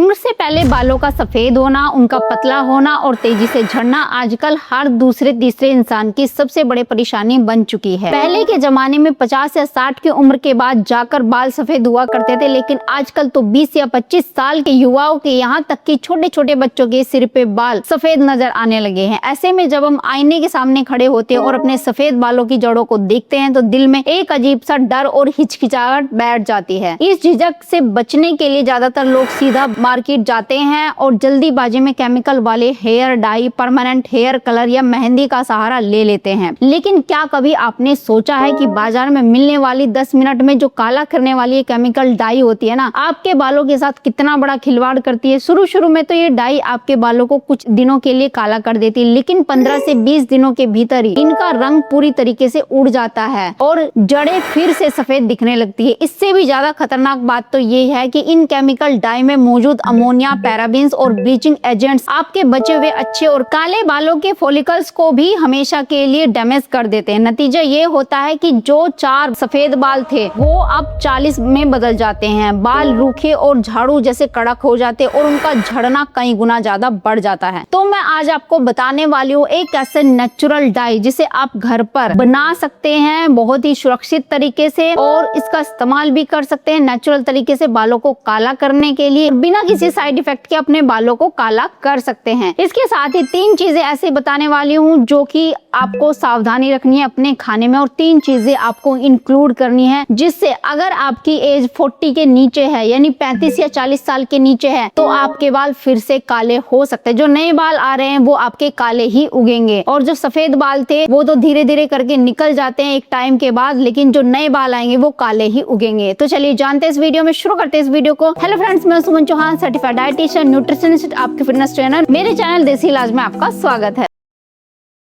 उम्र से पहले बालों का सफेद होना, उनका पतला होना और तेजी से झड़ना आजकल हर दूसरे तीसरे इंसान की सबसे बड़ी परेशानी बन चुकी है। पहले के जमाने में 50 या 60 की उम्र के बाद जाकर बाल सफेद हुआ करते थे, लेकिन आजकल तो 20 या 25 साल के युवाओं के यहाँ तक कि छोटे छोटे बच्चों के सिर पे बाल सफेद नजर आने लगे हैं। ऐसे में जब हम आईने के सामने खड़े होते हैं और अपने सफेद बालों की जड़ों को देखते हैं तो दिल में एक अजीब सा डर और हिचकिचाहट बैठ जाती है। इस झिझक से बचने के लिए ज्यादातर लोग सीधा मार्केट जाते हैं और जल्दीबाजी में केमिकल वाले hair dye, permanent hair colour या मेहंदी का सहारा ले लेते हैं। लेकिन क्या कभी आपने सोचा है कि बाजार में मिलने वाली 10 मिनट में जो काला करने वाली केमिकल डाई होती है ना, आपके बालों के साथ कितना बड़ा खिलवाड़ करती है। शुरू में तो ये डाई आपके बालों को कुछ दिनों के लिए काला कर देती है, लेकिन 15 से 20 दिनों के भीतर ही इनका रंग पूरी तरीके से उड़ जाता है और जड़ें फिर से सफेद दिखने लगती है। इससे भी ज्यादा खतरनाक बात तो ये है कि इन केमिकल डाई में मौजूद अमोनिया, पैराबेन्स और ब्लीचिंग एजेंट्स आपके बचे हुए अच्छे और काले बालों के फॉलिकल्स को भी हमेशा के लिए डैमेज कर देते हैं। नतीजा ये होता है कि जो 4 सफेद बाल थे वो अब 40 में बदल जाते हैं। बाल रूखे और झाड़ू जैसे कड़क हो जाते हैं और उनका झड़ना कई गुना ज्यादा बढ़ जाता है। तो मैं आज आपको बताने वाली हूँ एक ऐसे नेचुरल डाई जिसे आप घर पर बना सकते हैं बहुत ही सुरक्षित तरीके से, और इसका इस्तेमाल भी कर सकते हैं नेचुरल तरीके से बालों को काला करने के लिए, बिना किसी साइड इफेक्ट के अपने बालों को काला कर सकते हैं। इसके साथ ही 3 चीजें ऐसे बताने वाली हूँ जो कि आपको सावधानी रखनी है अपने खाने में, और 3 चीजें आपको इंक्लूड करनी है जिससे अगर आपकी एज 40 के नीचे है, यानी 35 या 40 साल के नीचे है, तो आपके बाल फिर से काले हो सकते हैं। जो नए बाल आ रहे हैं वो आपके काले ही उगेंगे, और जो सफेद बाल थे वो तो धीरे धीरे करके निकल जाते हैं एक टाइम के बाद, लेकिन जो नए बाल आएंगे वो काले ही उगेंगे। तो चलिए जानते हैं इस वीडियो में, शुरू करते हैं इस वीडियो को। हेलो फ्रेंड्स, मैं सुमन चौहान, सर्टिफाइड डाइटिशियन, न्यूट्रिशनिस्ट, आपके फिटनेस ट्रेनर। मेरे चैनल देसी इलाज में आपका स्वागत है।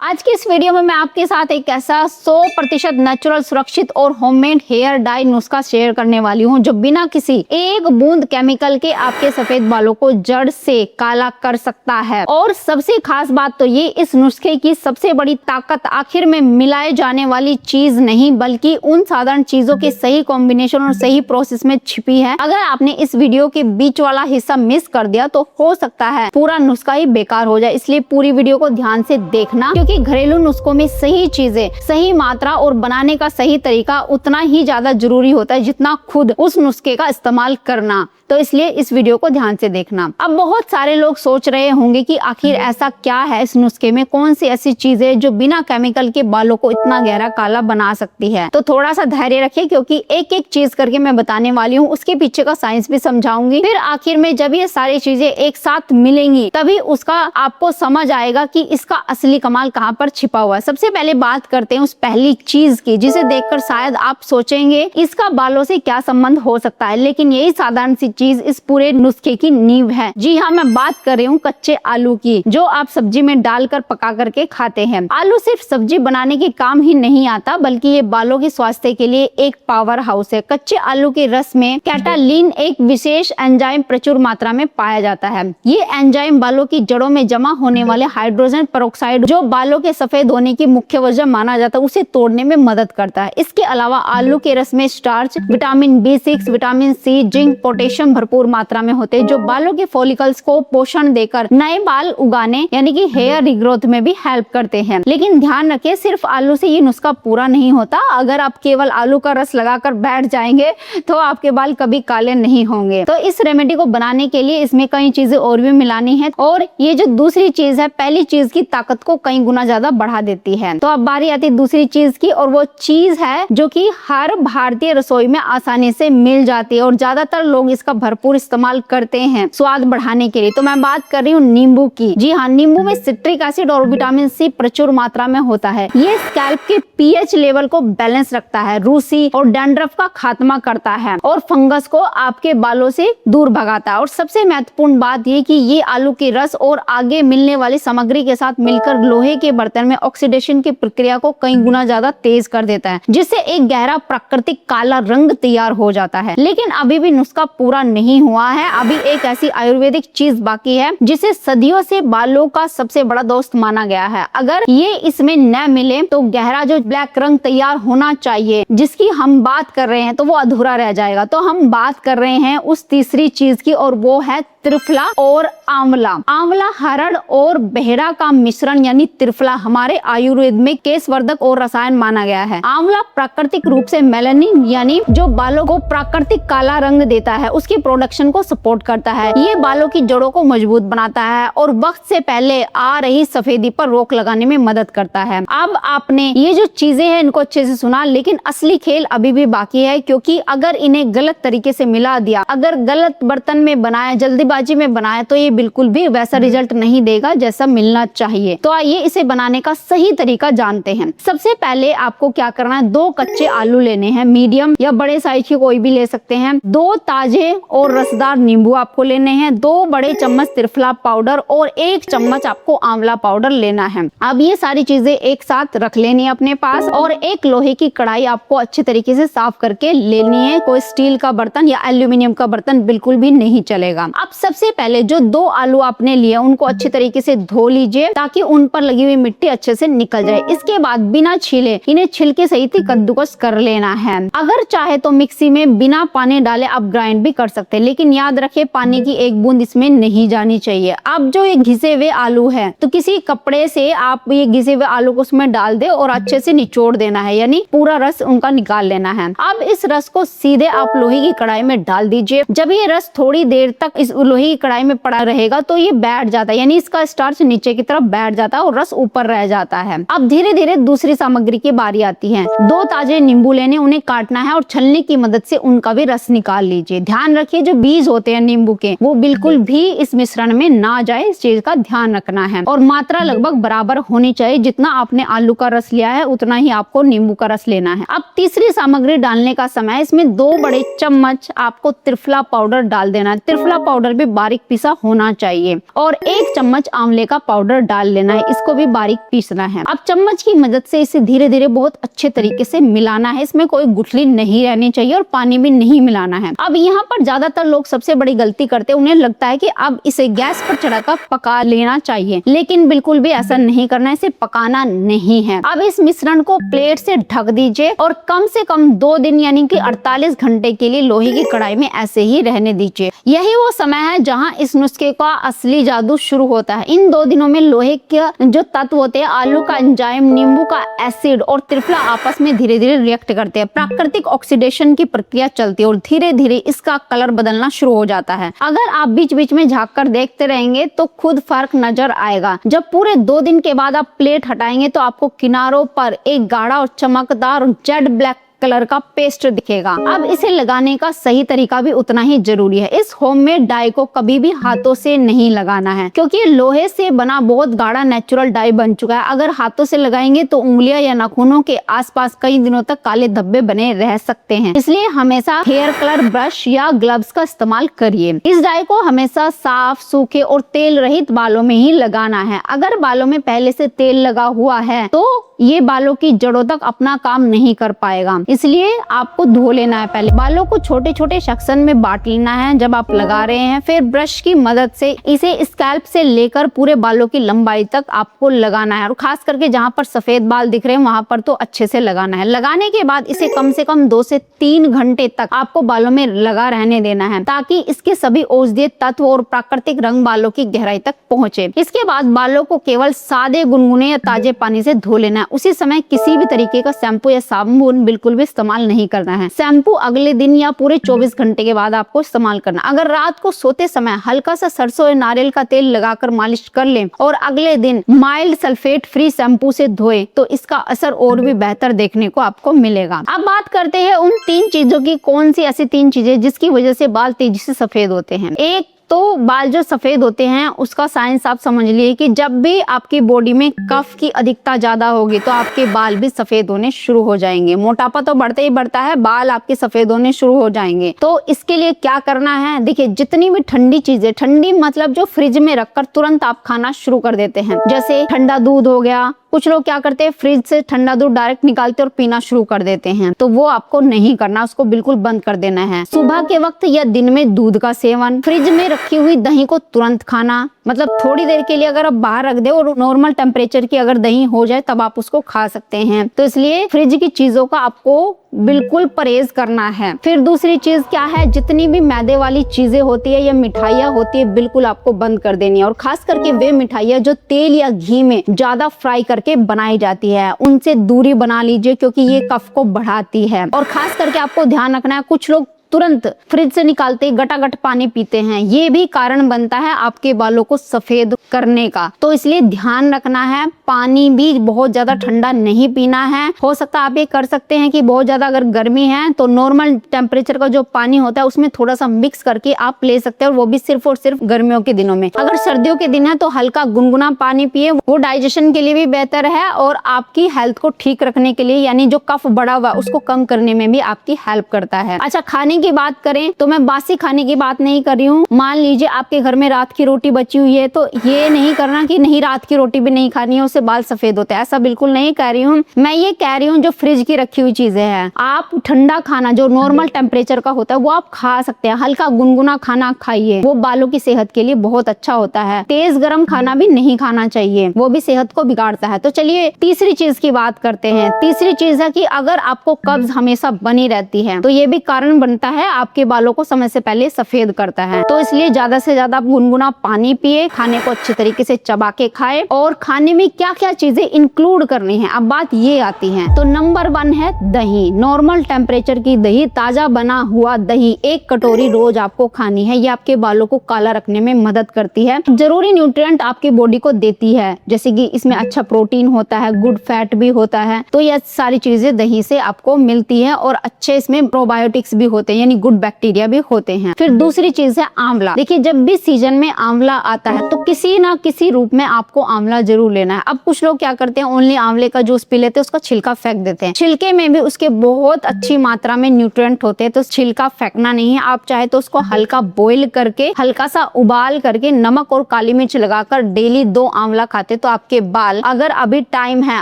आज की इस वीडियो में मैं आपके साथ एक ऐसा 100% नेचुरल, सुरक्षित और होममेड हेयर डाई नुस्खा शेयर करने वाली हूं जो बिना किसी एक बूंद केमिकल के आपके सफेद बालों को जड़ से काला कर सकता है। और सबसे खास बात तो ये, इस नुस्खे की सबसे बड़ी ताकत आखिर में मिलाए जाने वाली चीज नहीं बल्कि उन साधारण चीजों के सही कॉम्बिनेशन और सही प्रोसेस में छिपी है। अगर आपने इस वीडियो के बीच वाला हिस्सा मिस कर दिया तो हो सकता है पूरा नुस्खा ही बेकार हो जाए, इसलिए पूरी वीडियो को ध्यान से देखना, क्योंकि घरेलू नुस्खों में सही चीजें, सही मात्रा और बनाने का सही तरीका उतना ही ज्यादा जरूरी होता है जितना खुद उस नुस्खे का इस्तेमाल करना। तो इसलिए इस वीडियो को ध्यान से देखना। अब बहुत सारे लोग सोच रहे होंगे कि आखिर ऐसा क्या है इस नुस्खे में, कौन सी ऐसी चीज है जो बिना केमिकल के बालों को इतना गहरा काला बना सकती है। तो थोड़ा सा धैर्य रखिए, क्योंकि एक एक चीज करके मैं बताने वाली हूँ, उसके पीछे का साइंस भी समझाऊंगी। फिर आखिर में जब ये सारी चीजें एक साथ मिलेंगी तभी उसका आपको समझ आएगा कि इसका असली कमाल कहाँ पर छिपा हुआ है। सबसे पहले बात करते हैं उस पहली चीज की जिसे देखकर शायद आप सोचेंगे इसका बालों से क्या संबंध हो सकता है, लेकिन यही साधारण सी चीज इस पूरे नुस्खे की नींव है। जी हाँ, मैं बात कर रही हूँ कच्चे आलू की, जो आप सब्जी में डालकर पका करके खाते हैं। आलू सिर्फ सब्जी बनाने के काम ही नहीं आता, बल्कि ये बालों के स्वास्थ्य के लिए एक पावर हाउस है। कच्चे आलू के रस में कैटालिन, एक विशेष एंजाइम, प्रचुर मात्रा में पाया जाता है। ये एंजाइम बालों की जड़ों में जमा होने वाले हाइड्रोजन पेरोक्साइड, जो बालों के सफेद होने की मुख्य वजह माना जाता है, उसे तोड़ने में मदद करता है। इसके अलावा आलू के रस में starch, vitamin B6, vitamin C, zinc, potassium भरपूर मात्रा में होते हैं, जो बालों के फॉलिकल्स को पोषण देकर नए बाल उगाने यानी कि हेयर रिग्रोथ में भी हेल्प करते हैं। लेकिन ध्यान रखिए, सिर्फ आलू से ये नुस्खा पूरा नहीं होता। अगर आप केवल आलू का रस लगाकर बैठ जाएंगे तो आपके बाल कभी काले नहीं होंगे। तो इस रेमेडी को बनाने के लिए इसमें कई चीजें और भी मिलानी है, और ये जो दूसरी चीज है पहली चीज की ताकत को कई गुना ज्यादा बढ़ा देती है। तो अब बारी आती है दूसरी चीज की, और वो चीज है जो कि हर भारतीय रसोई में आसानी से मिल जाती है और ज्यादातर लोग इसका भरपूर इस्तेमाल करते हैं स्वाद बढ़ाने के लिए। तो मैं बात कर रही हूँ नींबू की। जी हाँ, नींबू में सिट्रिक एसिड और विटामिन C प्रचुर मात्रा में होता है। ये स्कैल्प के pH लेवल को बैलेंस रखता है, रूसी और डैंड्रफ का खात्मा करता है और फंगस को आपके बालों से दूर भगाता है। और सबसे महत्वपूर्ण बात ये कि ये आलू के रस और आगे मिलने वाली सामग्री के साथ मिलकर लोहे के बर्तन में ऑक्सीडेशन की प्रक्रिया को कई गुना ज्यादा तेज कर देता है, जिससे एक गहरा प्राकृतिक काला रंग तैयार हो जाता है। लेकिन अभी भी नुस्खा पूरा नहीं हुआ है। अभी एक ऐसी आयुर्वेदिक चीज बाकी है जिसे सदियों से बालों का सबसे बड़ा दोस्त माना गया है। अगर ये इसमें न मिले तो गहरा जो ब्लैक रंग तैयार होना चाहिए जिसकी हम बात कर रहे हैं तो वो अधूरा रह जाएगा। तो हम बात कर रहे हैं उस तीसरी चीज की और वो है त्रिफला और आंवला। आंवला हरड़ और बेहड़ा का मिश्रण यानी त्रिफला हमारे आयुर्वेद में केशवर्धक और रसायन माना गया है। आंवला प्राकृतिक रूप से मेलानिन यानी जो बालों को प्राकृतिक काला रंग देता है उसकी प्रोडक्शन को सपोर्ट करता है। ये बालों की जड़ों को मजबूत बनाता है और वक्त से पहले आ रही सफेदी पर रोक लगाने में मदद करता है। अब आपने ये जो चीजें हैं इनको अच्छे से सुना, लेकिन असली खेल अभी भी बाकी है, क्योंकि अगर इन्हें गलत तरीके से मिला दिया, अगर गलत बर्तन में बनाया, जल्दीबाजी में बनाया तो ये बिल्कुल भी वैसा रिजल्ट नहीं देगा जैसा मिलना चाहिए। तो आइए इसे बनाने का सही तरीका जानते हैं। सबसे पहले आपको क्या करना है, 2 कच्चे आलू लेने हैं, मीडियम या बड़े साइज के कोई भी ले सकते हैं। 2 ताजे और रसदार नींबू आपको लेने हैं। 2 बड़े चम्मच त्रिफला पाउडर और 1 चम्मच आपको आंवला पाउडर लेना है। अब ये सारी चीजें एक साथ रख लेनी है अपने पास और एक लोहे की कढ़ाई आपको अच्छे तरीके से साफ करके लेनी है। कोई स्टील का बर्तन या एल्यूमिनियम का बर्तन बिल्कुल भी नहीं चलेगा। अब सबसे पहले जो 2 आलू आपने लिए उनको अच्छे तरीके से धो लीजिए ताकि उन पर लगी हुई मिट्टी अच्छे से निकल जाए। इसके बाद बिना छीले इन्हें छिलके सहित कद्दूकस कर लेना है। अगर चाहे तो मिक्सी में बिना पानी डाले आप ग्राइंड भी कर सकते हैं, लेकिन याद रखें पानी की एक बूंद इसमें नहीं जानी चाहिए। अब जो ये घिसे हुए आलू है तो किसी कपड़े से आप ये घिसे हुए आलू को उसमें डाल दे और अच्छे से निचोड़ देना है, यानी पूरा रस उनका निकाल लेना है। अब इस रस को सीधे आप लोहे की कढ़ाई में डाल दीजिए। जब ये रस थोड़ी देर तक इस लोहे की कढ़ाई में पड़ा रहेगा तो ये बैठ जाता है, यानी इसका स्टार्च नीचे की तरफ बैठ जाता है और रस ऊपर रह जाता है। अब धीरे धीरे दूसरी सामग्री की बारी आती है। 2 ताजे नींबू लेने, उन्हें काटना है और छलनी की मदद से उनका भी रस निकाल लीजिए। ध्यान रखिए जो बीज होते हैं नींबू के वो बिल्कुल भी इस मिश्रण में ना जाए, इस चीज का ध्यान रखना है। और मात्रा लगभग बराबर होनी चाहिए, जितना आपने आलू का रस लिया है उतना ही आपको नींबू का रस लेना है। अब तीसरी सामग्री डालने का समय, इसमें 2 बड़े चम्मच आपको त्रिफला पाउडर डाल देना है। त्रिफला पाउडर भी बारीक पीसा होना चाहिए और 1 चम्मच आंवले का पाउडर डाल लेना है, इसको भी बारीक पीसना है। अब चम्मच की मदद से इसे धीरे धीरे बहुत अच्छे तरीके से मिलाना है। इसमें कोई गुठली नहीं रहनी चाहिए और पानी भी नहीं मिलाना है। अब यहाँ पर ज्यादातर लोग सबसे बड़ी गलती करते हैं, उन्हें लगता है कि अब इसे गैस पर चढ़ाकर पका लेना चाहिए, लेकिन बिल्कुल भी ऐसा नहीं करना है, इसे पकाना नहीं है। अब इस मिश्रण को प्लेट से ढक दीजिए और कम से कम 2 दिन यानी कि 48 घंटे के लिए लोहे की कढ़ाई में ऐसे ही रहने दीजिए। यही वो समय है जहां इस नुस्खे का असली जादू शुरू होता है। इन 2 दिनों में लोहे के जो तत्व होते हैं, आलू का एंजाइम, नींबू का एसिड और त्रिफला आपस में धीरे धीरे रिएक्ट करते हैं। प्राकृतिक ऑक्सीडेशन की प्रक्रिया चलती है और धीरे धीरे इसका कलर बदलना शुरू हो जाता है। अगर आप बीच बीच में झाँक कर देखते रहेंगे तो खुद फर्क नजर आएगा। जब पूरे 2 दिन के बाद आप प्लेट हटाएंगे तो आपको किनारों पर एक गाढ़ा और चमकदार जेड ब्लैक कलर का पेस्ट दिखेगा। अब इसे लगाने का सही तरीका भी उतना ही जरूरी है। इस होममेड डाई को कभी भी हाथों से नहीं लगाना है, क्योंकि लोहे से बना बहुत गाढ़ा नेचुरल डाई बन चुका है। अगर हाथों से लगाएंगे तो उंगलियां या नाखूनों के आसपास कई दिनों तक काले धब्बे बने रह सकते हैं। इसलिए हमेशा हेयर कलर ब्रश या ग्लव्स का इस्तेमाल करिए। इस डाई को हमेशा साफ, सूखे और तेल रहित बालों में ही लगाना है। अगर बालों में पहले से तेल लगा हुआ है तो ये बालों की जड़ों तक अपना काम नहीं कर पाएगा, इसलिए आपको धो लेना है। पहले बालों को छोटे छोटे सेक्शन में बांट लेना है जब आप लगा रहे हैं। फिर ब्रश की मदद से इसे स्कैल्प से लेकर पूरे बालों की लंबाई तक आपको लगाना है और खास करके जहां पर सफेद बाल दिख रहे हैं वहां पर तो अच्छे से लगाना है। लगाने के बाद इसे कम से कम 2 से 3 घंटे तक आपको बालों में लगा रहने देना है, ताकि इसके सभी औषधीय तत्व और प्राकृतिक रंग बालों की गहराई तक पहुंचे। इसके बाद बालों को केवल सादे, गुनगुने या ताजे पानी से धो लेना है। उसी समय किसी भी तरीके का शैम्पू या साबुन बिल्कुल भी इस्तेमाल नहीं करना है। शैम्पू अगले दिन या पूरे 24 घंटे के बाद आपको इस्तेमाल करना। अगर रात को सोते समय हल्का सा सरसों या नारियल का तेल लगाकर मालिश कर लें और अगले दिन माइल्ड सल्फेट फ्री शैम्पू से धोए तो इसका असर और भी बेहतर देखने को आपको मिलेगा। अब बात करते हैं उन 3 चीजों की, कौन सी ऐसी 3 चीजें जिसकी वजह से बाल तेजी से सफेद होते हैं। एक तो बाल जो सफेद होते हैं उसका साइंस आप समझ लिए कि जब भी आपकी बॉडी में कफ की अधिकता ज्यादा होगी तो आपके बाल भी सफेद होने शुरू हो जाएंगे। मोटापा तो बढ़ते ही बढ़ता है, बाल आपके सफेद होने शुरू हो जाएंगे। तो इसके लिए क्या करना है, देखिए जितनी भी ठंडी चीजें, ठंडी मतलब जो फ्रिज में रखकर तुरंत आप खाना शुरू कर देते हैं, जैसे ठंडा दूध हो गया, कुछ लोग क्या करते हैं, फ्रिज से ठंडा दूध डायरेक्ट निकालते और पीना शुरू कर देते हैं, तो वो आपको नहीं करना, उसको बिल्कुल बंद कर देना है। सुबह के वक्त या दिन में दूध का सेवन, फ्रिज में रखी हुई दही को तुरंत खाना, मतलब थोड़ी देर के लिए अगर आप बाहर रख दे और नॉर्मल टेम्परेचर की अगर दही हो जाए तब आप उसको खा सकते हैं। तो इसलिए फ्रिज की चीजों का आपको बिल्कुल परहेज करना है। फिर दूसरी चीज क्या है, जितनी भी मैदे वाली चीजें होती है या मिठाइयाँ होती है बिल्कुल आपको बंद कर देनी है, और खास करके वे मिठाइयाँ जो तेल या घी में ज्यादा फ्राई करके बनाई जाती है उनसे दूरी बना लीजिए, क्योंकि ये कफ को बढ़ाती है। और खास करके आपको ध्यान रखना है, कुछ लोग तुरंत फ्रिज से निकालते ही गटागट पानी पीते हैं, ये भी कारण बनता है आपके बालों को सफेद करने का। तो इसलिए ध्यान रखना है, पानी भी बहुत ज्यादा ठंडा नहीं पीना है। हो सकता है आप ये कर सकते हैं कि बहुत ज्यादा अगर गर्मी है तो नॉर्मल टेम्परेचर का जो पानी होता है उसमें थोड़ा सा मिक्स करके आप ले सकते हैं, और वो भी सिर्फ और सिर्फ गर्मियों के दिनों में। अगर सर्दियों के दिन है तो हल्का गुनगुना पानी पिए, वो डाइजेशन के लिए भी बेहतर है और आपकी हेल्थ को ठीक रखने के लिए, यानी जो कफ बढ़ा हुआ उसको कम करने में भी आपकी हेल्प करता है। अच्छा, खाने की बात करें तो मैं बासी खाने की बात नहीं कर रही हूँ। मान लीजिए आपके घर में रात की रोटी बची हुई है, तो ये नहीं करना कि नहीं रात की रोटी भी नहीं खानी है, उससे बाल सफेद होते हैं, ऐसा बिल्कुल नहीं कह रही हूँ। मैं ये कह रही हूँ जो फ्रिज की रखी हुई चीजें हैं, आप ठंडा खाना जो नॉर्मल टेम्परेचर का होता है वो आप खा सकते हैं। हल्का गुनगुना खाना खाइए, वो बालों की सेहत के लिए बहुत अच्छा होता है। तेज गर्म खाना भी नहीं खाना चाहिए, वो भी सेहत को बिगाड़ता है। तो चलिए तीसरी चीज की बात करते हैं। तीसरी चीज है कि अगर आपको कब्ज हमेशा बनी रहती है तो ये भी कारण बनता है, आपके बालों को समय से पहले सफेद करता है। तो इसलिए ज्यादा से ज्यादा आप गुनगुना पानी पिए, खाने को अच्छे तरीके से चबा के खाए, और खाने में क्या क्या चीजें इंक्लूड करनी है अब बात ये आती है। तो नंबर 1 है दही। नॉर्मल टेम्परेचर की दही, ताजा बना हुआ दही 1 कटोरी रोज आपको खानी है। ये आपके बालों को काला रखने में मदद करती है, जरूरी न्यूट्रिएंट आपकी बॉडी को देती है, जैसे कि इसमें अच्छा प्रोटीन होता है, गुड फैट भी होता है। तो ये सारी चीजें दही से आपको मिलती है, और अच्छे इसमें प्रोबायोटिक्स भी होते हैं, यानी गुड बैक्टीरिया भी होते हैं। फिर दूसरी चीज है आंवला। देखिए जब भी सीजन में आंवला आता है तो किसी ना किसी रूप में आपको आंवला जरूर लेना है। अब कुछ लोग क्या करते हैं, ओनली आंवले का जूस पी लेते हैं, उसका छिलका फेंक देते हैं। छिलके में भी उसके बहुत अच्छी मात्रा में न्यूट्रिएंट होते हैं, तो छिलका फेंकना नहीं है। आप चाहे तो उसको हल्का बॉईल करके, हल्का सा उबाल करके, नमक और काली मिर्च लगाकर डेली 2 आंवला खाते तो आपके बाल, अगर अभी टाइम है,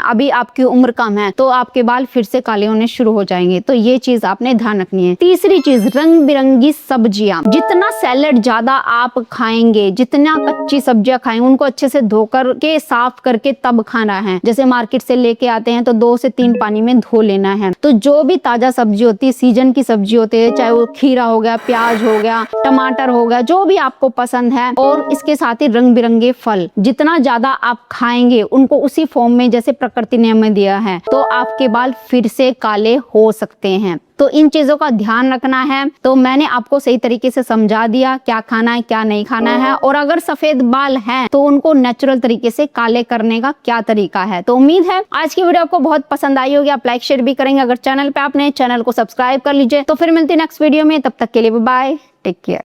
अभी आपकी उम्र कम है, तो आपके बाल फिर से काले होने शुरू हो जाएंगे। तो ये चीज आपने ध्यान रखनी है। तीसरी चीज, रंग बिरंगी सब्जियां। जितना सैलेड ज्यादा आप खाएंगे, जितना कच्ची सब्जियां खाएंगे, उनको अच्छे से धोकर के साफ करके तब खाना है। जैसे मार्केट से लेके आते हैं तो 2 से 3 पानी में धो लेना है। तो जो भी ताजा सब्जी होती है, सीजन की सब्जी होती है, चाहे वो खीरा हो गया, प्याज हो गया, टमाटर हो गया, जो भी आपको पसंद है, और इसके साथ ही रंग बिरंगे फल, जितना ज्यादा आप खाएंगे उनको उसी फॉर्म में जैसे प्रकृति ने हमें दिया है, तो आपके बाल फिर से काले हो सकते हैं। तो इन चीजों का ध्यान रखना है। तो मैंने आपको सही तरीके से समझा दिया क्या खाना है क्या नहीं खाना है, और अगर सफेद बाल हैं तो उनको नेचुरल तरीके से काले करने का क्या तरीका है। तो उम्मीद है आज की वीडियो आपको बहुत पसंद आई होगी, आप लाइक शेयर भी करेंगे। अगर चैनल पे आपने चैनल को सब्सक्राइब कर लीजिए। तो फिर मिलते हैं नेक्स्ट वीडियो में, तब तक के लिए बाय, टेक केयर।